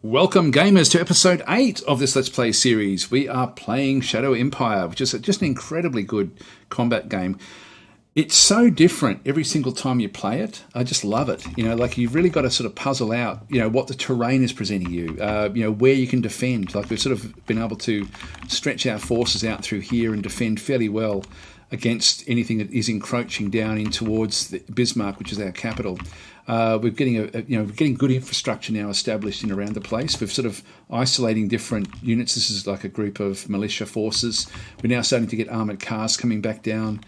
Welcome gamers to episode 8 of this Let's Play series. We are playing Shadow Empire, which is just an incredibly good combat game. It's so different every single time you play it. I just love it. You know, like you've really got to sort of puzzle out, you know, what the terrain is presenting you, you know, where you can defend. Like we've sort of been able to stretch our forces out through here and defend fairly well against anything that is encroaching down in towards Bismarck, which is our capital. We're getting we're getting good infrastructure now established in around the place. We're sort of isolating different units. This is like a group of militia forces. We're now starting to get armoured cars coming back down.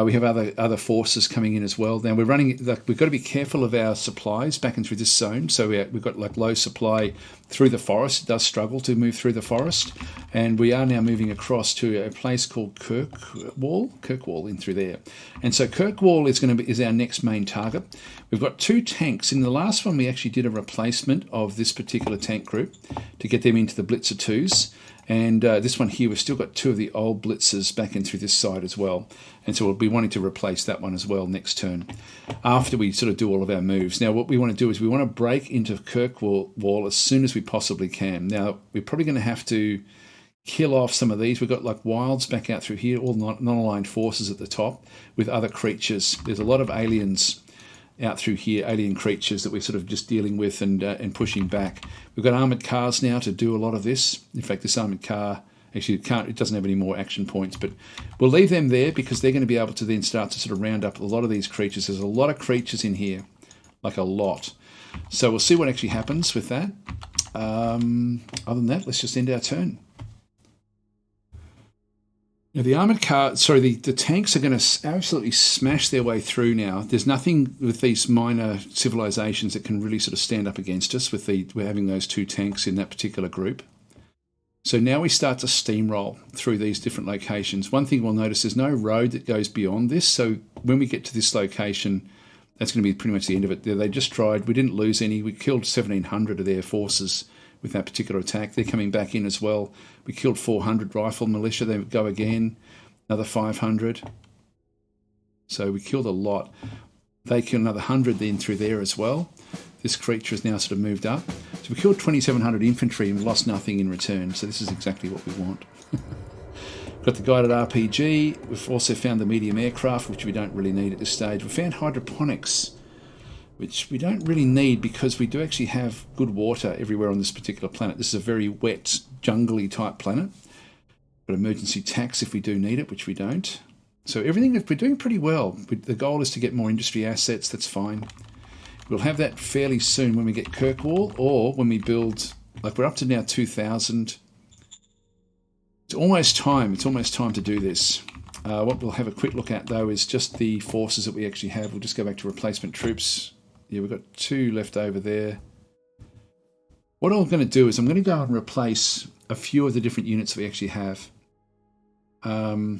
We have other forces coming in as well. Now we're running. Like, we've got to be careful of our supplies back and through this zone. So we've got like low supply through the forest. It does struggle to move through the forest, and we are now moving across to a place called Kirkwall in through there. And so Kirkwall is our next main target. We've got 2 tanks. In the last one, we actually did a replacement of this particular tank group to get them into the Blitzer 2s. And this one here, we've still got 2 of the old Blitzers back in through this side as well. And so we'll be wanting to replace that one as well next turn, after we sort of do all of our moves. Now, what we want to do is we want to break into Kirkwall as soon as we possibly can. Now, we're probably going to have to kill off some of these. We've got like wilds back out through here, all non-aligned forces at the top with other creatures. There's a lot of aliens out through here, alien creatures that we're sort of just dealing with and pushing back. We've got armoured cars now to do a lot of this. In fact, this armoured car, actually it doesn't have any more action points, but we'll leave them there because they're going to be able to then start to sort of round up a lot of these creatures. There's a lot of creatures in here, like a lot. So we'll see what actually happens with that. Other than that, let's just end our turn. Now the armoured car, the tanks are going to absolutely smash their way through now. There's nothing with these minor civilizations that can really sort of stand up against us we're having those 2 tanks in that particular group. So now we start to steamroll through these different locations. One thing we'll notice, there's no road that goes beyond this. So when we get to this location, that's going to be pretty much the end of it. They just tried. We didn't lose any. We killed 1,700 of their forces with that particular attack. They're coming back in as well. We killed 400 rifle militia. They go again, another 500. So we killed a lot. They killed another 100 then through there as well. This creature has now sort of moved up. So we killed 2,700 infantry and lost nothing in return. So this is exactly what we want. Got the guided RPG. We've also found the medium aircraft, which we don't really need at this stage. We found hydroponics, which we don't really need because we do actually have good water everywhere on this particular planet. This is a very wet, jungly type planet. But emergency tax if we do need it, which we don't. So everything, we're doing pretty well. The goal is to get more industry assets. That's fine. We'll have that fairly soon when we get Kirkwall, or when we build, like we're up to now 2,000. It's almost time. It's almost time to do this. What we'll have a quick look at, though, is just the forces that we actually have. We'll just go back to replacement troops. Yeah, we've got 2 left over there. What I'm going to do is I'm going to go and replace a few of the different units that we actually have. Now,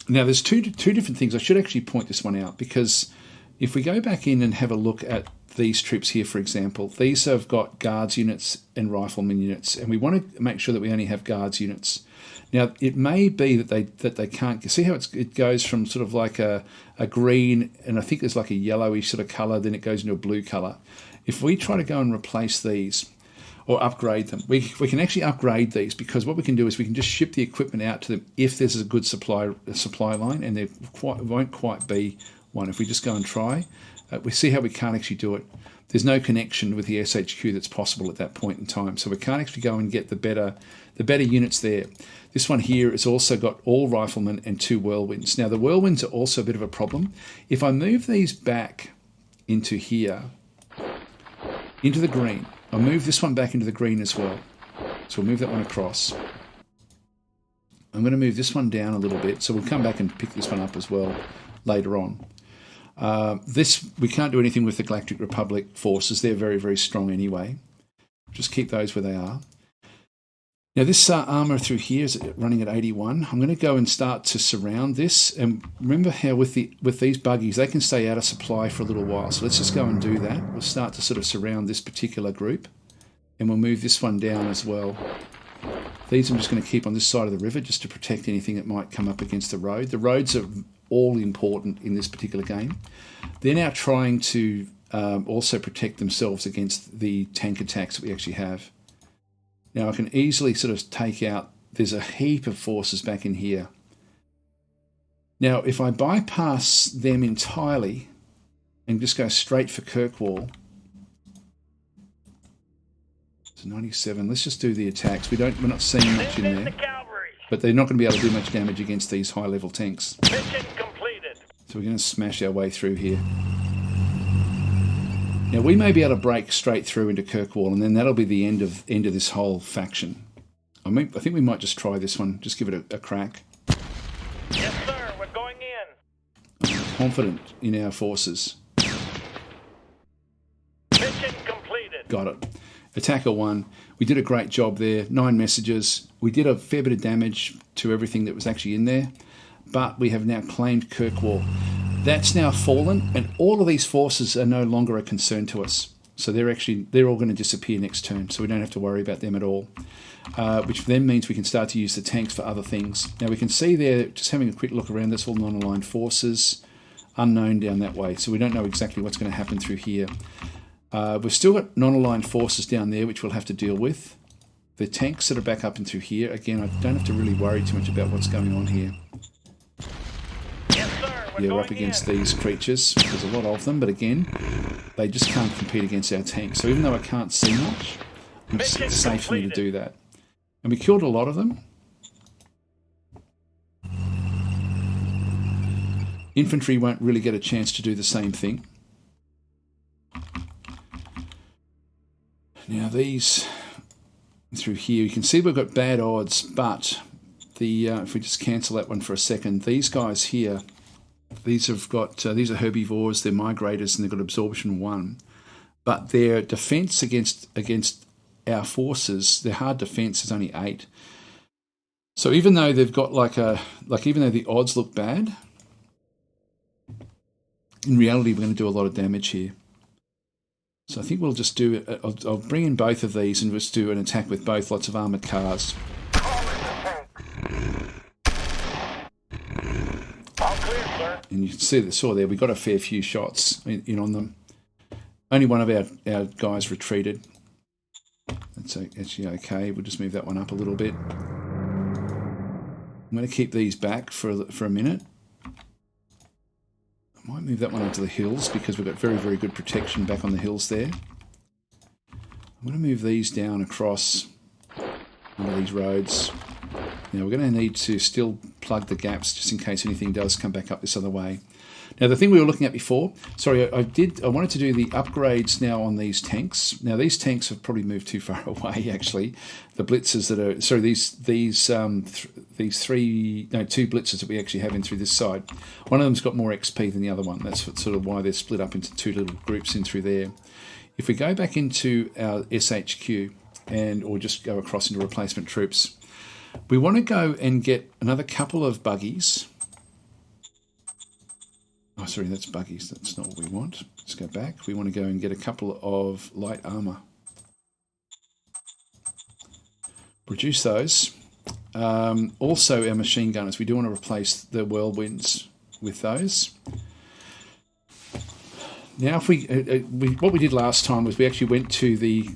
there's two different things. I should actually point this one out, because if we go back in and have a look at these troops here, for example, these have got guards units and rifleman units, and we want to make sure that we only have guards units. Now, it may be that they can't see how it goes from sort of like a green, and I think there's like a yellowish sort of colour, then it goes into a blue colour. If we try to go and replace these or upgrade them, we can actually upgrade these, because what we can do is we can just ship the equipment out to them if there's a good supply line, and there won't quite be one. If we just go and try, we see how we can't actually do it. There's no connection with the SHQ that's possible at that point in time, so we can't actually go and get the better units there. This one here has also got all riflemen and 2 whirlwinds. Now the whirlwinds are also a bit of a problem. If I move these back into here, into the green, I'll move this one back into the green as well. So we'll move that one across. I'm going to move this one down a little bit, so we'll come back and pick this one up as well later on. We can't do anything with the Galactic Republic forces. They're very, very strong anyway. Just keep those where they are. Now this armour through here is running at 81. I'm going to go and start to surround this. And remember how with these buggies, they can stay out of supply for a little while. So let's just go and do that. We'll start to sort of surround this particular group. And we'll move this one down as well. These I'm just going to keep on this side of the river just to protect anything that might come up against the road. The roads are all important in this particular game. They're now trying to also protect themselves against the tank attacks that we actually have. Now I can easily sort of take out, there's a heap of forces back in here. Now if I bypass them entirely and just go straight for Kirkwall, it's 97, let's just do the attacks. We're not seeing much in there, but they're not going to be able to do much damage against these high level tanks. Mission completed. So we're going to smash our way through here. Now we may be able to break straight through into Kirkwall, and then that'll be the end of this whole faction. I think we might just try this one, just give it a crack. Yes, sir. We're going in. I'm confident in our forces. Mission completed. Got it. Attacker 1. We did a great job there. 9 messages. We did a fair bit of damage to everything that was actually in there, but we have now claimed Kirkwall. That's now fallen, and all of these forces are no longer a concern to us. So they're all going to disappear next turn, so we don't have to worry about them at all. Which then means we can start to use the tanks for other things. Now we can see there, just having a quick look around, that's all non-aligned forces, unknown down that way, so we don't know exactly what's going to happen through here. We've still got non-aligned forces down there, which we'll have to deal with. The tanks that are back up and through here, again, I don't have to really worry too much about what's going on here. Yeah, we're up against these creatures. There's a lot of them, but again, they just can't compete against our tanks. So even though I can't see much, it's safe for me to do that. And we killed a lot of them. Infantry won't really get a chance to do the same thing. Now these, through here, you can see we've got bad odds, but if we just cancel that one for a second, these guys here, these have got these are herbivores, they're migrators, and they've got absorption 1, but their defense against our forces, their hard defense is only 8. So even though they've got even though the odds look bad, in reality we're going to do a lot of damage here. So I think we'll just do it. I'll bring in both of these and just do an attack with both, lots of armoured cars. And you can saw there, we got a fair few shots in on them. Only one of our guys retreated. That's actually okay. We'll just move that one up a little bit. I'm going to keep these back for a minute. I might move that one onto the hills because we've got very, very good protection back on the hills there. I'm going to move these down across onto these roads. Now we're going to need to still plug the gaps just in case anything does come back up this other way. Now the thing we were looking at before, sorry, I wanted to do the upgrades now on these tanks. Now these tanks have probably moved too far away actually. The blitzers that are, sorry, these two blitzers that we actually have in through this side. One of them's got more XP than the other one. That's sort of why they're split up into 2 little groups in through there. If we go back into our SHQ or just go across into replacement troops, we want to go and get another couple of buggies. Oh, sorry, that's buggies. That's not what we want. Let's go back. We want to go and get a couple of light armour. Reduce those. Also, our machine gunners. We do want to replace the whirlwinds with those. Now, if what we did last time was we actually went to the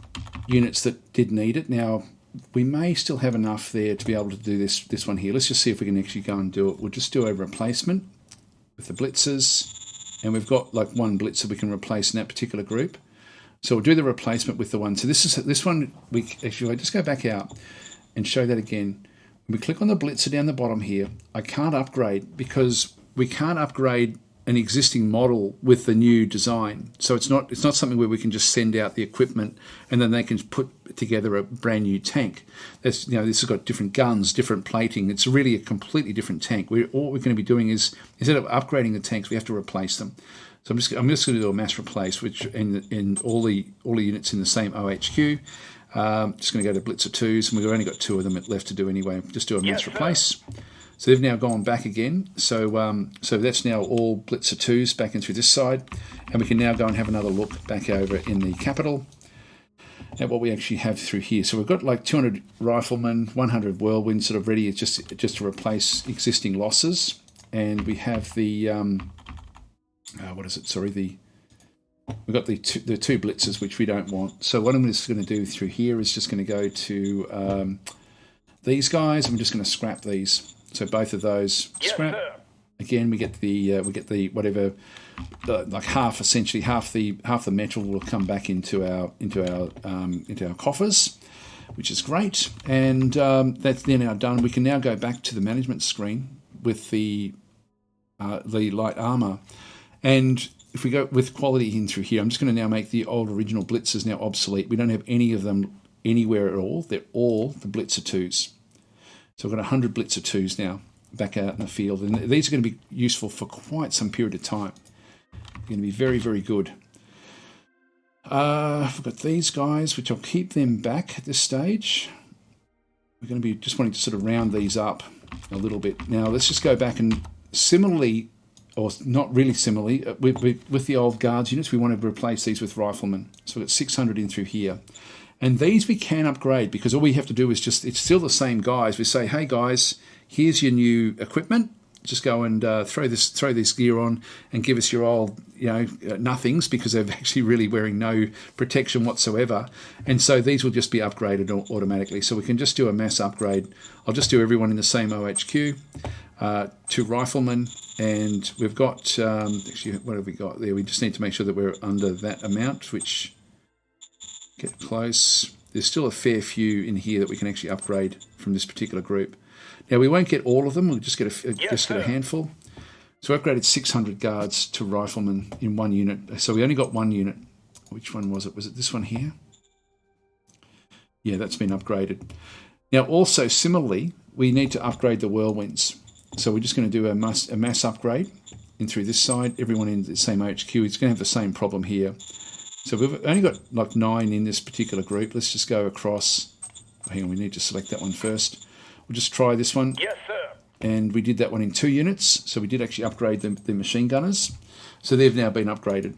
units that did need it. Now, we may still have enough there to be able to do this one here. Let's just see if we can actually go and do it. We'll just do a replacement with the blitzers, and we've got like one blitzer we can replace in that particular group. So we'll do the replacement with the one. So this one, actually, I just go back out and show that again. When we click on the blitzer down the bottom here, I can't upgrade because we can't upgrade an existing model with the new design. So it's not something where we can just send out the equipment and then they can put together a brand new tank. This has got different guns, different plating. It's really a completely different tank. All we're going to be doing is, instead of upgrading the tanks, we have to replace them. So I'm just going to do a mass replace, which in all the units in the same OHQ. Just going to go to Blitzer 2s, and we've only got 2 of them left to do anyway. Just do a mass replace. So they've now gone back again. So that's now all Blitzer 2s back in through this side, and we can now go and have another look back over in the capital at what we actually have through here. So we've got like 200 riflemen, 100 whirlwinds sort of ready just to replace existing losses, and we have the we've got the two blitzers, which we don't want. So what I'm just going to do through here is just going to go to these guys. I'm just going to scrap these. So both of those scrap. Sir. Again, we get the whatever, like essentially half the metal will come back into our coffers, which is great. And that's then now done. We can now go back to the management screen with the light armor, and if we go with quality in through here, I'm just going to now make the old original blitzers now obsolete. We don't have any of them anywhere at all. They're all the blitzer 2s. So I've got 100 blitzer 2s now back out in the field, and these are going to be useful for quite some period of time. They're going to be very, very good. I've got these guys, which I'll keep them back at this stage. We're going to be just wanting to sort of round these up a little bit. Now let's just go back and similarly, or not really similarly, with the old guards units, we want to replace these with riflemen. So we've got 600 in through here. And these we can upgrade, because all we have to do is just, it's still the same guys. We say, hey guys, here's your new equipment. Just go and throw this gear on and give us your old, nothings, because they're actually really wearing no protection whatsoever. And so these will just be upgraded automatically. So we can just do a mass upgrade. I'll just do everyone in the same OHQ, 2 riflemen, and we've got, actually, what have we got there? We just need to make sure that we're under that amount, which, get close. There's still a fair few in here that we can actually upgrade from this particular group. Now, we won't get all of them. We'll just get a handful. So we upgraded 600 guards to riflemen in one unit. So we only got one unit. Which one was it? Was it this one here? Yeah, that's been upgraded. Now, also, similarly, we need to upgrade the whirlwinds. So we're just going to do a mass upgrade in through this side. Everyone in the same HQ is going to have the same problem here. So we've only got like 9 in this particular group. Let's just go across. Oh, hang on, we need to select that one first. We'll just try this one. Yes, sir. And we did that one in 2 units. So we did actually upgrade the machine gunners. So they've now been upgraded.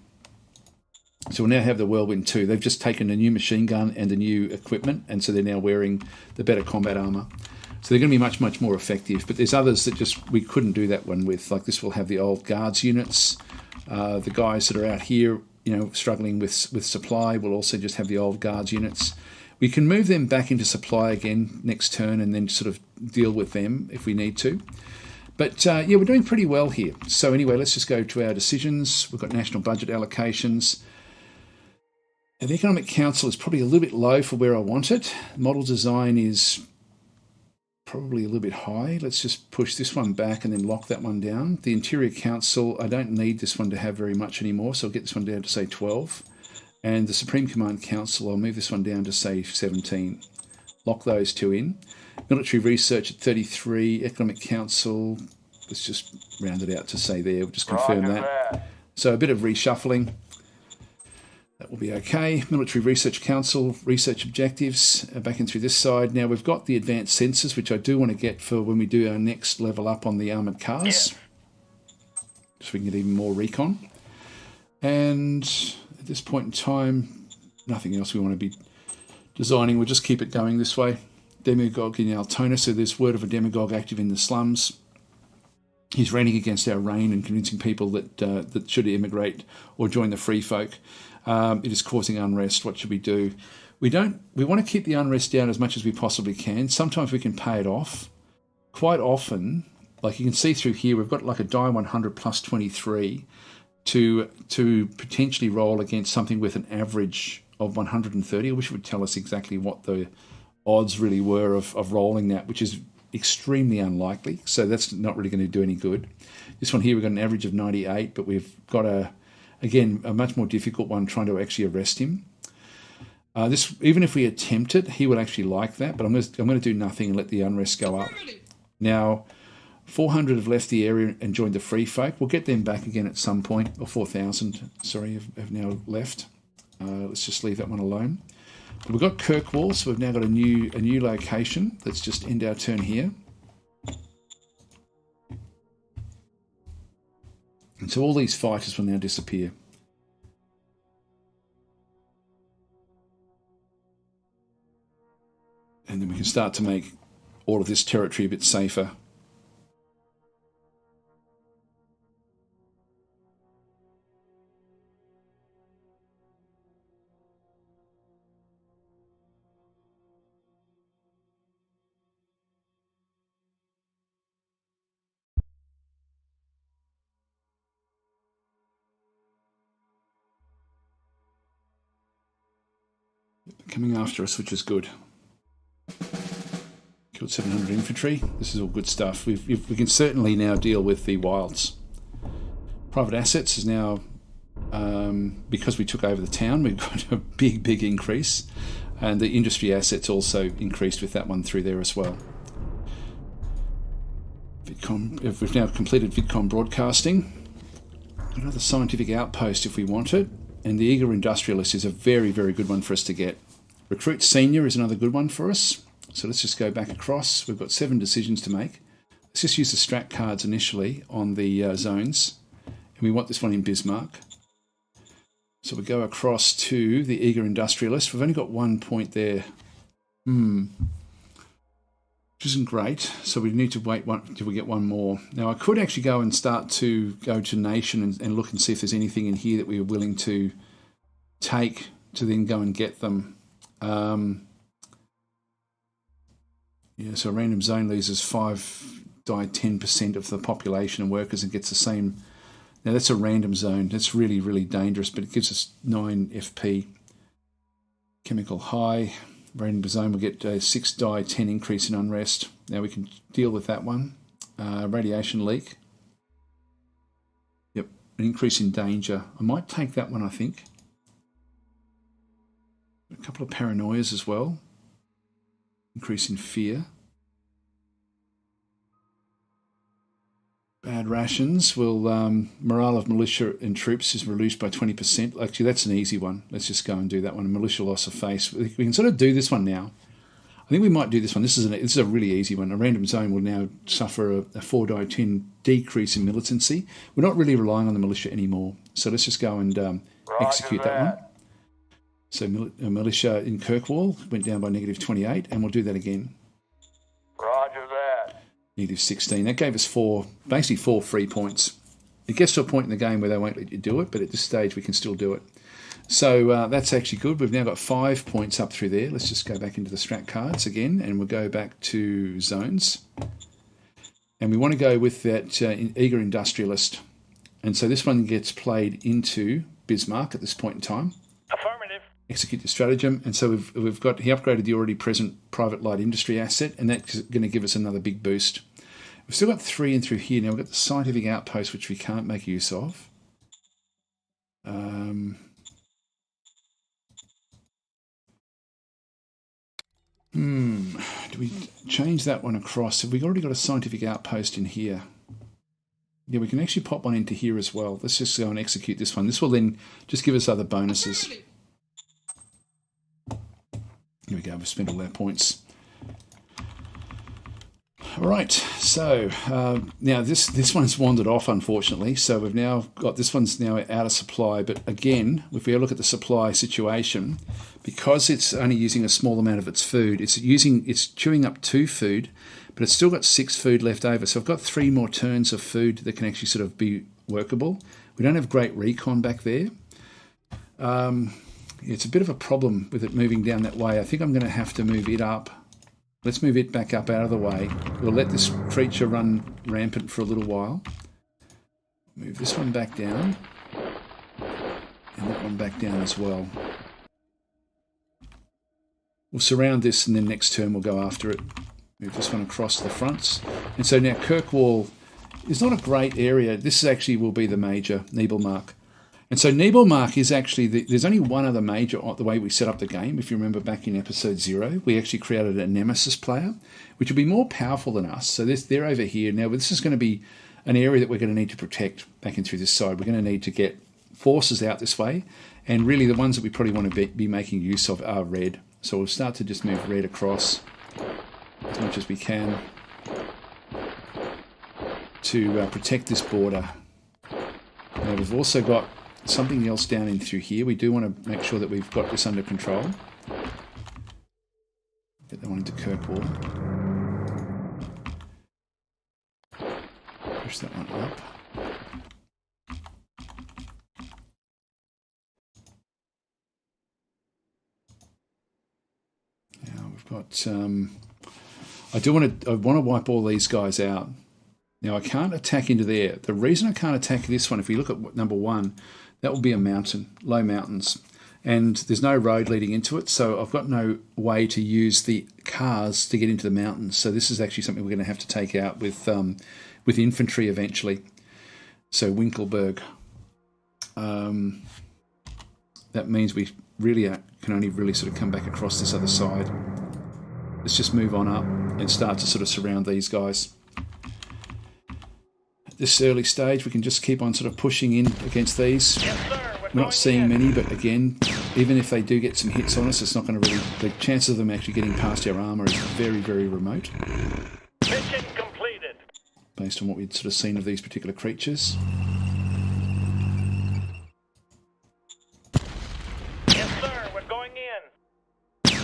So we'll now have the Whirlwind 2. They've just taken a new machine gun and the new equipment, and so they're now wearing the better combat armor. So they're going to be much, much more effective. But there's others that just we couldn't do that one with. Like this will have the old guards units. The guys that are out here, struggling with supply will also just have the old guards units. We can move them back into supply again next turn and then sort of deal with them if we need to. But yeah, we're doing pretty well here. So anyway, let's just go to our decisions. We've got national budget allocations. And the Economic Council is probably a little bit low for where I want it. Model design is probably a little bit high. Let's just push this one back and then lock that one down. The Interior Council, I don't need this one to have very much anymore, so I'll get this one down to say 12. And the Supreme Command Council, I'll move this one down to say 17. Lock those 2 in. Military Research at 33. Economic Council, let's just round it out to say there. We'll just confirm that. So a bit of reshuffling. That will be okay. Military Research Council, research objectives, back in through this side. Now we've got the advanced sensors, which I do want to get for when we do our next level up on the armoured cars. So we can get even more recon. And at this point in time, nothing else we want to be designing. We'll just keep it going this way. Demagogue in Altona, so there's word of a demagogue active in the slums. He's ranting against our reign and convincing people that should immigrate or join the free folk. It is causing unrest. What should we do? We want to keep the unrest down as much as we possibly can. Sometimes we can pay it off. Quite often, like you can see through here, we've got like a die 100 plus 23 to potentially roll against something with an average of 130. I wish it would tell us exactly what the odds really were of rolling that, which is extremely unlikely. So that's not really going to do any good. This one here, we've got an average of 98, but we've got a much more difficult one trying to actually arrest him. This, even if we attempt it, he would actually like that, but I'm going to do nothing and let the unrest go up. Now, 400 have left the area and joined the free folk. We'll get them back again at some point, or 4,000, sorry, have now left. Let's just leave that one alone. But we've got Kirkwall, so we've now got a new location. Let's just end our turn here. And so all these fighters will now disappear. And then we can start to make all of this territory a bit safer. coming after us, which is good. Killed 700 infantry. This is all good stuff. We can certainly now deal with the wilds. Private assets is now, because we took over the town, we've got a big increase. And the industry assets also increased with that one through there as well. If we've now completed VidCon broadcasting. Another scientific outpost if we want it. And the Eager Industrialist is a very good one for us to get. Recruit Senior is another good one for us. So let's just go back across. We've got 7 decisions to make. Let's just use the strat cards initially on the zones. And we want this one in Bismarck. So we go across to the Eager Industrialist. We've only got 1 point there. Which isn't great. So we need to wait till we get one more. Now I could actually go and start to go to Nation and look and see if there's anything in here that we are willing to take to then go and get them. Yeah, so a random zone loses 10% of the population and workers and gets the same. Now that's a random zone. That's really dangerous, but it gives us 9 FP. Chemical high. Random zone will get a 6 die 10 increase in unrest. Now we can deal with that one. Radiation leak. Yep, an increase in danger. I might take that one, I think. A couple of paranoias as well. Increase in fear. Bad rations will morale of militia and troops is reduced by 20%. Actually, that's an easy one. Let's just go and do that one. Militia loss of face. We can sort of do this one now. I think we might do this one. This is a really easy one. A random zone will now suffer a 4 die 10 decrease in militancy. We're not really relying on the militia anymore. So let's just go and execute that one. So militia in Kirkwall went down by -28, and we'll do that again. Roger that. -16. That gave us basically four free points. It gets to a point in the game where they won't let you do it, but at this stage we can still do it. So that's actually good. We've now got 5 points up through there. Let's just go back into the strat cards again, and we'll go back to zones. And we want to go with that Eager Industrialist. And so this one gets played into Bismarck at this point in time. Affirmative. Execute the stratagem, and so he upgraded the already present private light industry asset, and that's going to give us another big boost. We've still got 3 in through here. Now we've got the scientific outpost, which we can't make use of. Do we change that one across? Have we already got a scientific outpost in here? Yeah, we can actually pop one into here as well. Let's just go and execute this one. This will then just give us other bonuses. Here we go, we've spent all our points. All right, so now this one's wandered off, unfortunately. So we've now got, this one's now out of supply. But again, if we look at the supply situation, because it's only using a small amount of its food, it's chewing up 2 food, but it's still got 6 food left over. So I've got 3 more turns of food that can actually sort of be workable. We don't have great recon back there. It's a bit of a problem with it moving down that way. I think I'm going to have to move it up. Let's move it back up out of the way. We'll let this creature run rampant for a little while. Move this one back down. And that one back down as well. We'll surround this, and then next turn we'll go after it. Move this one across the fronts. And so now Kirkwall is not a great area. This actually will be the major, Nebelmark. And so Nebelmark is actually, there's only one other major the way we set up the game. If you remember back in episode 0, we actually created a Nemesis player, which will be more powerful than us. So they're over here. Now this is going to be an area that we're going to need to protect back in through this side. We're going to need to get forces out this way. And really the ones that we probably want to be making use of are red. So we'll start to just move red across as much as we can to protect this border. Now we've also got something else down in through here. We do want to make sure that we've got this under control. Get that one into Kirkwall. Push that one up. Now we've got I want to wipe all these guys out. Now I can't attack into there. The reason I can't attack this one, if we look at number 1, that will be a mountain, low mountains. and there's no road leading into it, so I've got no way to use the cars to get into the mountains. So this is actually something we're going to have to take out with infantry eventually. So Winkelberg. That means we really can only really sort of come back across this other side. Let's just move on up and start to sort of surround these guys. At this early stage, we can just keep on sort of pushing in against these. Yes, sir. We're not seeing many, but again, even if they do get some hits on us, it's not going to really... The chances of them actually getting past our armour is very, very remote. Mission completed. Based on what we'd sort of seen of these particular creatures. Yes, sir. We're going in.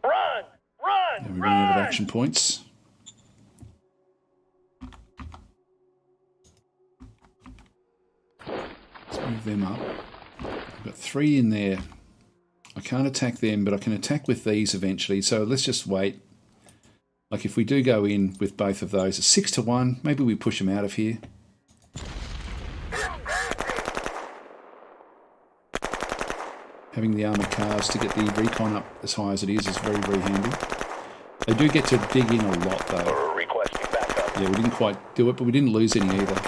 Run! Run! And we're running out of action points. Let's move them up. I've got 3 in there. I can't attack them, but I can attack with these eventually. So let's just wait. Like if we do go in with both of those, it's 6-1. Maybe we push them out of here. Having the armoured cars to get the recon up as high as it is very, very handy. They do get to dig in a lot though. Requesting backup. Yeah, we didn't quite do it, but we didn't lose any either.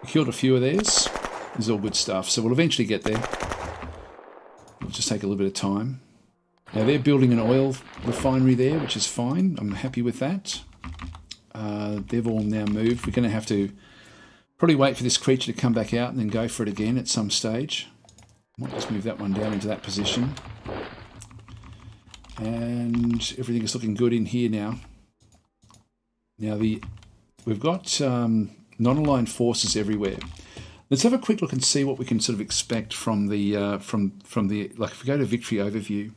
We killed a few of theirs. This is all good stuff. So we'll eventually get there. It'll just take a little bit of time. Now they're building an oil refinery there, which is fine. I'm happy with that. They've all now moved. We're going to have to probably wait for this creature to come back out and then go for it again at some stage. Might just move that one down into that position. And everything is looking good in here now. Now we've got non-aligned forces everywhere. Let's have a quick look and see what we can sort of expect from the like if we go to victory overview,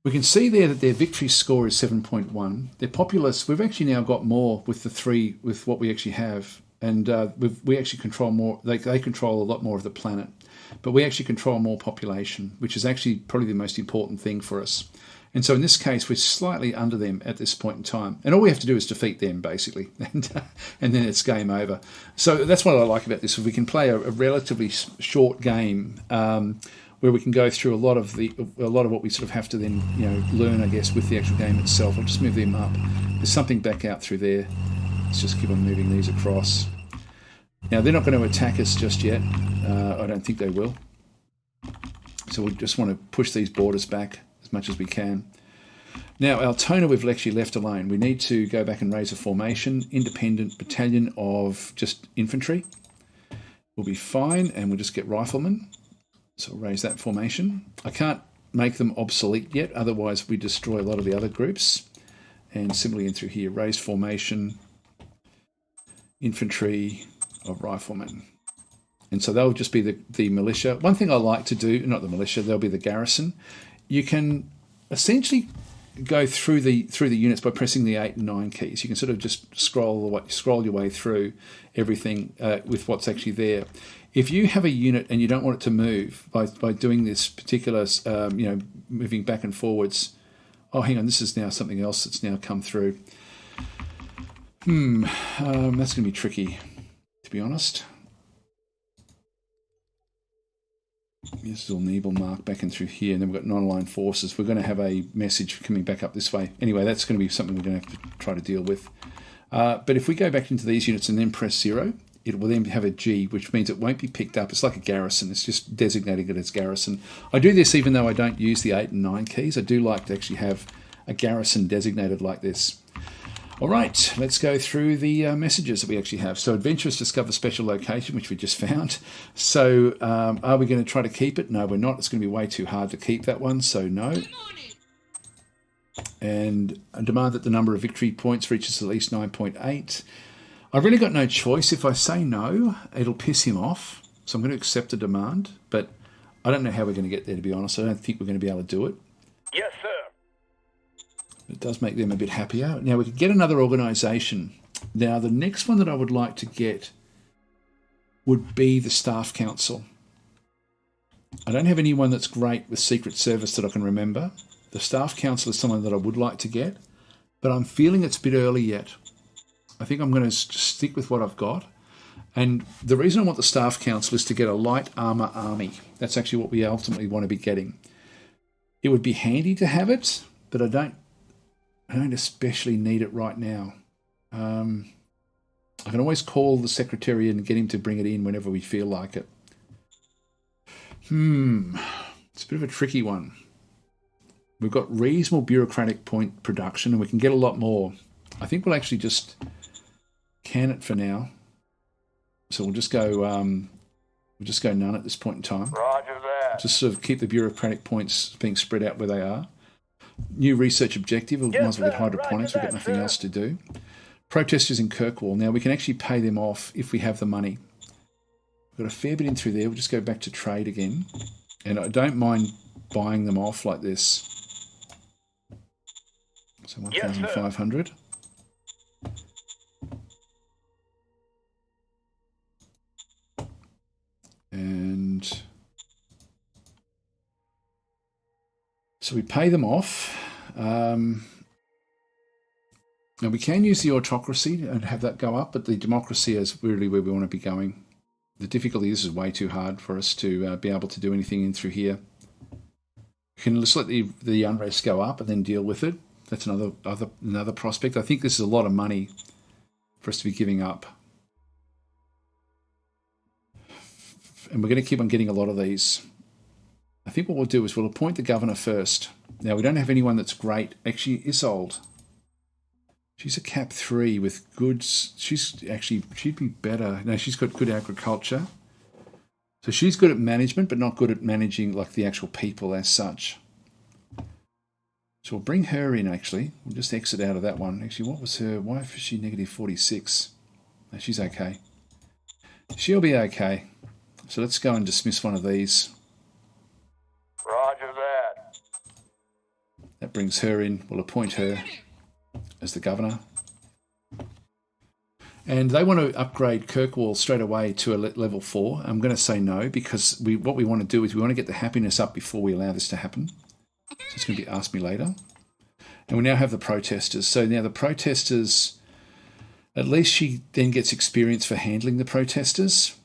we can see there that their victory score is 7.1. Their populace, we've actually now got more with the 3 with what we actually have, and we actually control more. They control a lot more of the planet, but we actually control more population, which is actually probably the most important thing for us. And so in this case, we're slightly under them at this point in time. And all we have to do is defeat them, basically. And then it's game over. So that's what I like about this. We can play a relatively short game where we can go through a lot of what we sort of have to then learn, I guess, with the actual game itself. I'll just move them up. There's something back out through there. Let's just keep on moving these across. Now, they're not going to attack us just yet. I don't think they will. So we just want to push these borders back as much as we can. Now, our toner we've actually left alone. We need to go back and raise a formation, independent battalion of just infantry. We'll be fine, and we'll just get riflemen. So we'll raise that formation. I can't make them obsolete yet, otherwise we destroy a lot of the other groups. And simply in through here, raise formation, infantry of riflemen. And so they'll just be the militia. One thing I like to do, not the militia, they'll be the garrison. You can essentially go through the units by pressing the 8 and 9 keys. You can sort of just scroll your way through everything with what's actually there. If you have a unit and you don't want it to move by doing this particular, moving back and forwards. Oh, hang on, this is now something else that's now come through. That's going to be tricky, to be honest. This little needle mark back in through here, and then we've got non-aligned forces. We're going to have a message coming back up this way. Anyway, that's going to be something we're going to have to try to deal with. But if we go back into these units and then press 0, it will then have a G, which means it won't be picked up. It's like a garrison. It's just designating it as garrison. I do this even though I don't use the 8 and 9 keys. I do like to actually have a garrison designated like this. All right, let's go through the messages that we actually have. So adventurers discover special location, which we just found. So are we going to try to keep it? No, we're not. It's going to be way too hard to keep that one, so no. And demand that the number of victory points reaches at least 9.8. I've really got no choice. If I say no, it'll piss him off. So I'm going to accept the demand, but I don't know how we're going to get there, to be honest. I don't think we're going to be able to do it. Yes, sir. It does make them a bit happier. Now, we could get another organisation. Now, the next one that I would like to get would be the Staff Council. I don't have anyone that's great with Secret Service that I can remember. The Staff Council is someone that I would like to get, but I'm feeling it's a bit early yet. I think I'm going to stick with what I've got. And the reason I want the Staff Council is to get a light armour army. That's actually what we ultimately want to be getting. It would be handy to have it, but I don't especially need it right now. I can always call the Secretary and get him to bring it in whenever we feel like it. It's a bit of a tricky one. We've got reasonable bureaucratic point production and we can get a lot more. I think we'll actually just can it for now. So we'll just go none at this point in time. Roger that. Just sort of keep the bureaucratic points being spread out where they are. New research objective. We might as well get hydroponics. We've got nothing else to do. Protesters in Kirkwall. Now we can actually pay them off if we have the money. We've got a fair bit in through there. We'll just go back to trade again. And I don't mind buying them off like this. So 1,500. And so we pay them off. Now we can use the autocracy and have that go up, but the democracy is really where we want to be going. The difficulty is way too hard for us to be able to do anything in through here. We can just let the unrest go up and then deal with it. That's another prospect. I think this is a lot of money for us to be giving up. And we're going to keep on getting a lot of these. I think what we'll do is we'll appoint the governor first. Now, we don't have anyone that's great. Actually, Isolde. She's a cap 3 with goods. She'd be better. No, she's got good agriculture. So she's good at management, but not good at managing like the actual people as such. So we'll bring her in, actually. We'll just exit out of that one. Actually, what was her? Why was she negative 46? No, she's okay. She'll be okay. So let's go and dismiss one of these. Roger that. That brings her in. We'll appoint her as the governor. And they want to upgrade Kirkwall straight away to a level 4. I'm going to say no, because what we want to do is we want to get the happiness up before we allow this to happen. So it's going to be ask me later. And we now have the protesters. So now the protesters, at least she then gets experience for handling the protesters.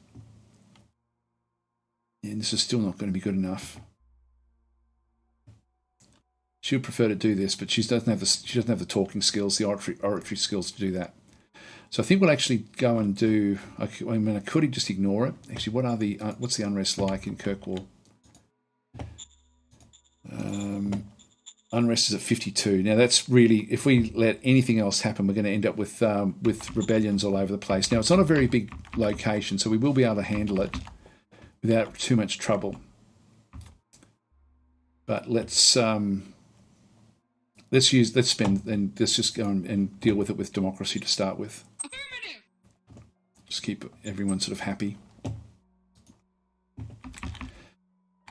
And this is still not going to be good enough. She would prefer to do this, but she doesn't have the talking skills, the oratory skills to do that. So I think we'll actually go and do. I could just ignore it. Actually, what's the unrest like in Kirkwall? Unrest is at 52. Now that's really, if we let anything else happen, we're going to end up with rebellions all over the place. Now it's not a very big location, so we will be able to handle it without too much trouble. But let's spend and let's just go and deal with it with democracy to start with. Just keep everyone sort of happy.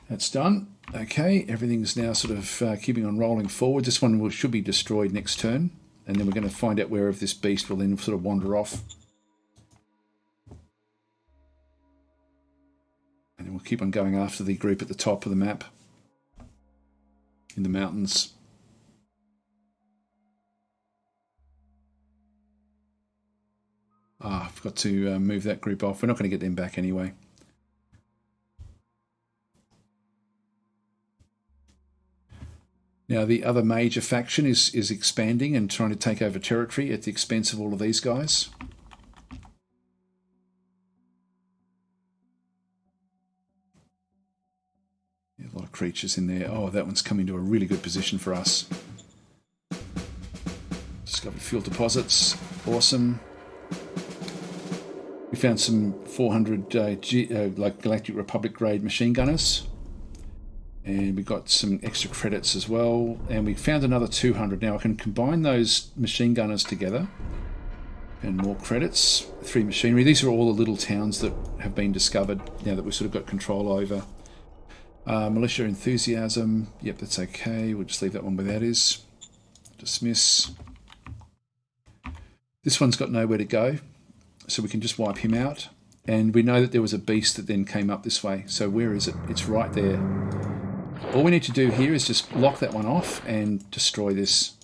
That's done. Okay, everything's now sort of keeping on rolling forward. This one should be destroyed next turn, and then we're going to find out where this beast will then sort of wander off. And then we'll keep on going after the group at the top of the map in the mountains. I forgot to move that group off. We're not going to get them back anyway. Now, the other major faction is expanding and trying to take over territory at the expense of all of these guys. A lot of creatures in there. Oh, that one's come into a really good position for us. Discovered fuel deposits. Awesome. We found some 400 like Galactic Republic grade machine gunners. And we got some extra credits as well. And we found another 200. Now I can combine those machine gunners together. And more credits. 3 machinery. These are all the little towns that have been discovered now that we've sort of got control over. Militia enthusiasm. Yep, that's okay. We'll just leave that one where that is. Dismiss. This one's got nowhere to go. So we can just wipe him out. And we know that there was a beast that then came up this way. So where is it? It's right there. All we need to do here is just lock that one off and destroy this.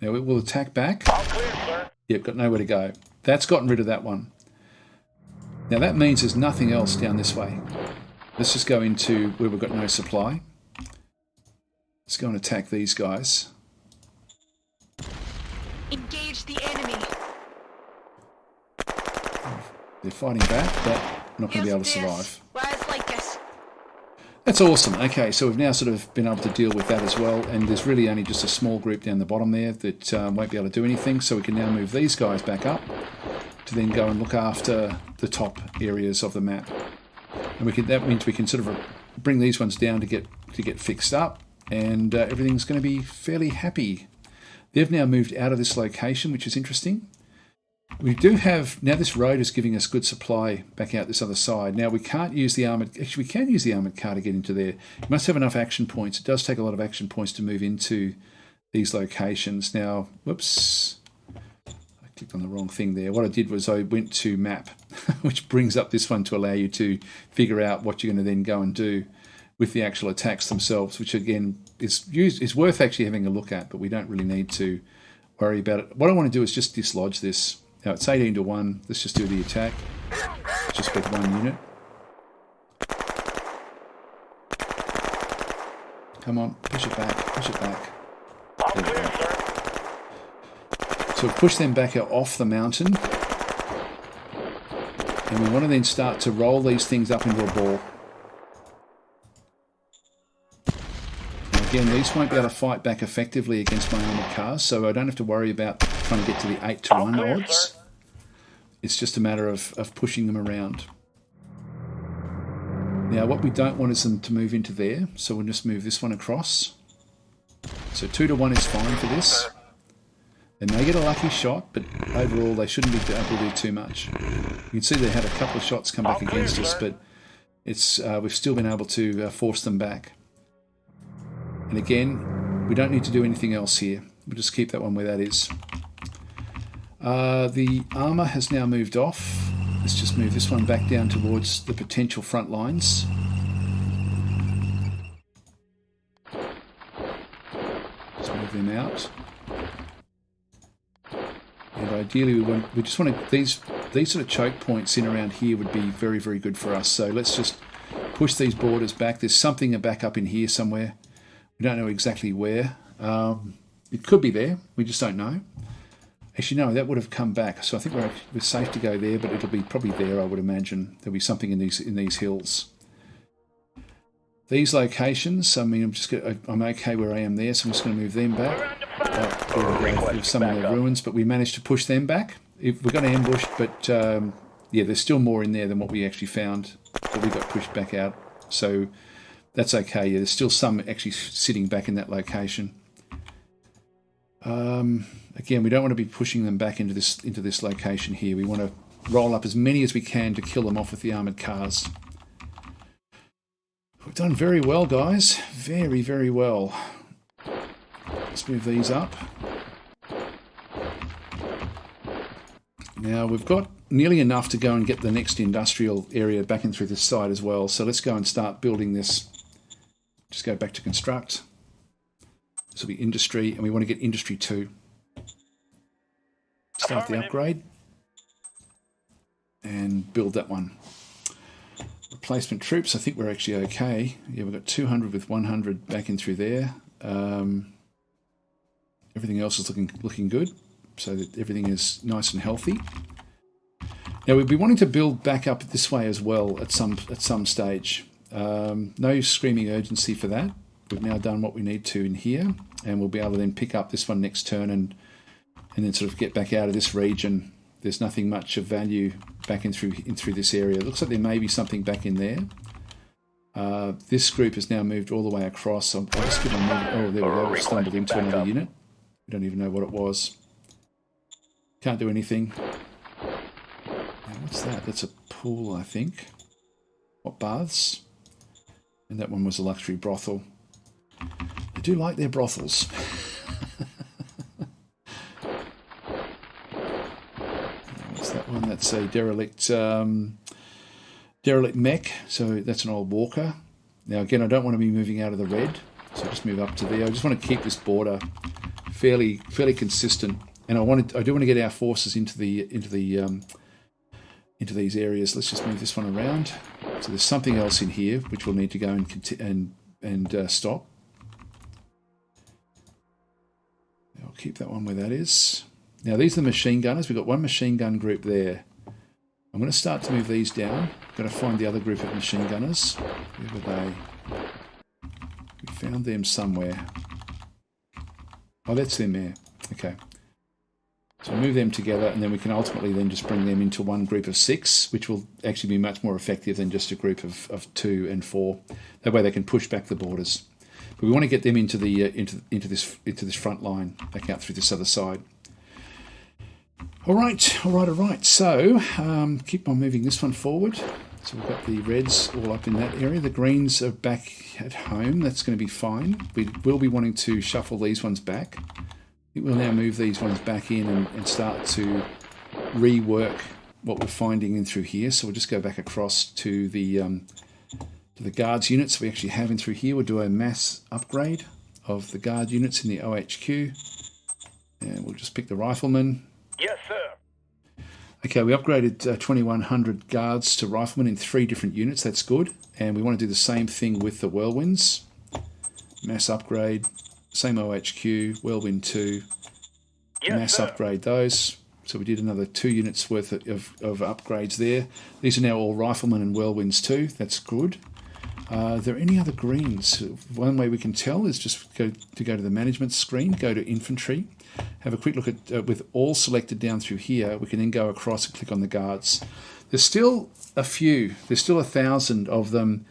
Now it will attack back. All clear, sir. Yep, got nowhere to go. That's gotten rid of that one. Now that means there's nothing else down this way. Let's just go into where we've got no supply. Let's go and attack these guys. Engage the enemy. They're fighting back, but not going to be able to survive. That's awesome. Okay, so we've now sort of been able to deal with that as well, and there's really only just a small group down the bottom there that won't be able to do anything, so we can now move these guys back up to then go and look after the top areas of the map. And that means we can sort of bring these ones down to get fixed up, and everything's going to be fairly happy. They've now moved out of this location, which is interesting. We do have, now this road is giving us good supply back out this other side. Now we can't use the armoured, actually we can use the armoured car to get into there. You must have enough action points. It does take a lot of action points to move into these locations. Now, whoops, I clicked on the wrong thing there. What I did was I went to map, which brings up this one to allow you to figure out what you're going to then go and do with the actual attacks themselves, which again is worth actually having a look at, but we don't really need to worry about it. What I want to do is just dislodge this. Now it's 18 to 1. Let's just do the attack. Just with one unit. Come on, push it back, push it back. There we go. So we've pushed them back off the mountain. And we want to then start to roll these things up into a ball. Now again, these won't be able to fight back effectively against my armoured cars, so I don't have to worry about trying to get to the 8 to 1 odds. It's just a matter of pushing them around. Now what we don't want is them to move into there, so we'll just move this one across. So 2 to 1 is fine for this. They may get a lucky shot, but overall they shouldn't be able to do too much. You can see they had a couple of shots come back against us, but it's we've still been able to force them back. And again, we don't need to do anything else here. We'll just keep that one where that is. The armour has now moved off. Let's just move this one back down towards the potential front lines. Just move them out. And ideally we just want to, these sort of choke points in around here would be very, very good for us. So let's just push these borders back. There's something back up in here somewhere. We don't know exactly where. It could be there. We just don't know. Actually, no, that would have come back. So I think we're safe to go there, but it'll be probably there, I would imagine. There'll be something in these hills. These locations, I mean, I'm okay where I am there, so I'm just going to move them back. There's some of their ruins, but we managed to push them back. We got ambushed, but yeah, there's still more in there than what we actually found, but we got pushed back out. So that's okay. Yeah, there's still some actually sitting back in that location. Again, we don't want to be pushing them back into this location here. We want to roll up as many as we can to kill them off with the armoured cars. We've done very well, guys. Very, very well. Let's move these up. Now, we've got nearly enough to go and get the next industrial area back in through this side as well. So let's go and start building this. Just go back to construct. This will be industry, and we want to get industry 2. Start the upgrade and build that one. Replacement troops, I think we're actually okay. Yeah, we've got 200 with 100 back in through there. Everything else is looking good, so that everything is nice and healthy. Now we'll be wanting to build back up this way as well at some stage. No screaming urgency for that. We've now done what we need to in here, and we'll be able to then pick up this one next turn and then sort of get back out of this region. There's nothing much of value back in through this area. It looks like there may be something back in there. This group has now moved all the way across. I'll just give them oh, there we go. We stumbled into another unit. We don't even know what it was. Can't do anything. Now, what's that? That's a pool, I think. What, baths? And that one was a luxury brothel. They do like their brothels. What's that one? That's a derelict mech. So that's an old walker. Now again, I don't want to be moving out of the red, so just move up to there. I just want to keep this border fairly consistent And I do want to get our forces into these areas. Let's just move this one around. So there's something else in here which we'll need to go and stop. I'll keep that one where that is. Now these are the machine gunners. We've got one machine gun group there. I'm going to start to move these down. I've got to find the other group of machine gunners. Where were they? We found them somewhere. Oh, that's them there. Okay. So move them together, and then we can ultimately then just bring them into one group of 6, which will actually be much more effective than just a group of 2 and 4. That way they can push back the borders. But we want to get them into the into this front line, back out through this other side. All right. So keep on moving this one forward. So we've got the reds all up in that area. The greens are back at home. That's going to be fine. We will be wanting to shuffle these ones back. We'll now move these ones back in and start to rework what we're finding in through here. So we'll just go back across to the guards units we actually have in through here. We'll do a mass upgrade of the guard units in the OHQ. And we'll just pick the riflemen. Yes, sir. Okay, we upgraded 2,100 guards to riflemen in 3 different units. That's good. And we want to do the same thing with the whirlwinds. Mass upgrade. Same OHQ, Whirlwind 2, yes, mass sir. Upgrade those. So we did another 2 units worth of upgrades there. These are now all Riflemen and Whirlwinds 2. That's good. Are there any other greens? One way we can tell is just go to the management screen, go to infantry, have a quick look at, with all selected down through here, we can then go across and click on the guards. There's still a few, there's still 1,000 of them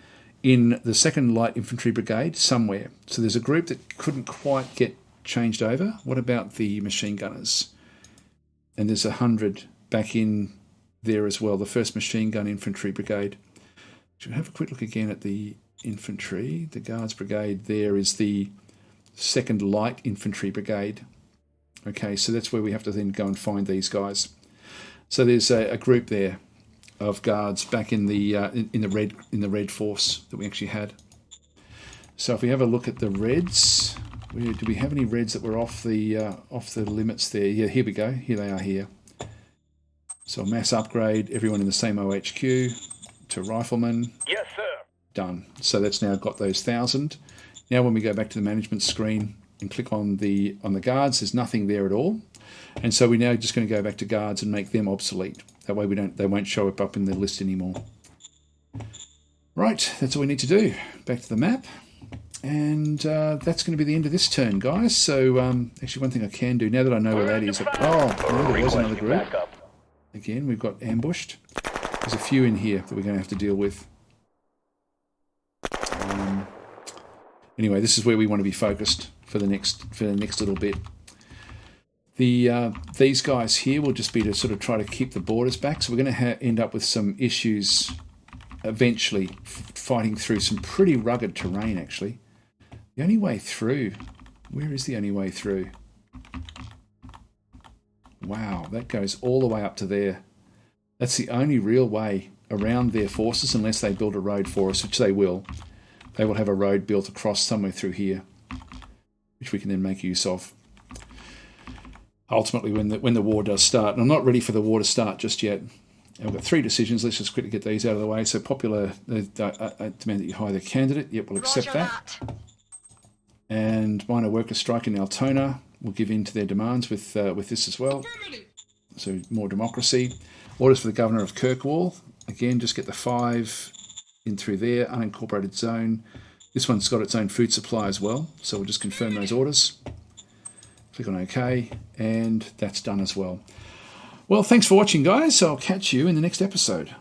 in the 2nd Light Infantry Brigade somewhere. So there's a group that couldn't quite get changed over. What about the machine gunners? And there's 100 back in there as well, the 1st Machine Gun Infantry Brigade. Should we have a quick look again at the infantry? The Guards Brigade there is the 2nd Light Infantry Brigade. Okay, so that's where we have to then go and find these guys. So there's a group there of guards back in the red force that we actually had. So if we have a look at the reds, do we have any reds that were off the limits there? Yeah, here we go. Here they are here. So mass upgrade, everyone in the same OHQ to riflemen. Yes, sir. Done. So that's now got those 1,000. Now when we go back to the management screen and click on the guards, there's nothing there at all. And so we're now just going to go back to guards and make them obsolete. That way they won't show up in the list anymore. Right, that's all we need to do. Back to the map. And that's going to be the end of this turn, guys. So actually one thing I can do, now that I know where that is... Oh, there was another group. Again, we've got ambushed. There's a few in here that we're going to have to deal with. Anyway, this is where we want to be focused for the next little bit. These guys here will just be to sort of try to keep the borders back. So we're going to end up with some issues eventually, fighting through some pretty rugged terrain, actually. The only way through... Where is the only way through? Wow, that goes all the way up to there. That's the only real way around their forces, unless they build a road for us, which they will. They will have a road built across somewhere through here, which we can then make use of. Ultimately, when the war does start. And I'm not ready for the war to start just yet. And we've got 3 decisions. Let's just quickly get these out of the way. So popular demand that you hire the candidate. Yep, we'll accept that. And minor worker strike in Altona. We'll give in to their demands with this as well. So more democracy. Orders for the governor of Kirkwall. Again, just get the 5 in through there. Unincorporated zone. This one's got its own food supply as well. So we'll just confirm those orders. Click on OK. And that's done as well. Well, thanks for watching, guys. I'll catch you in the next episode.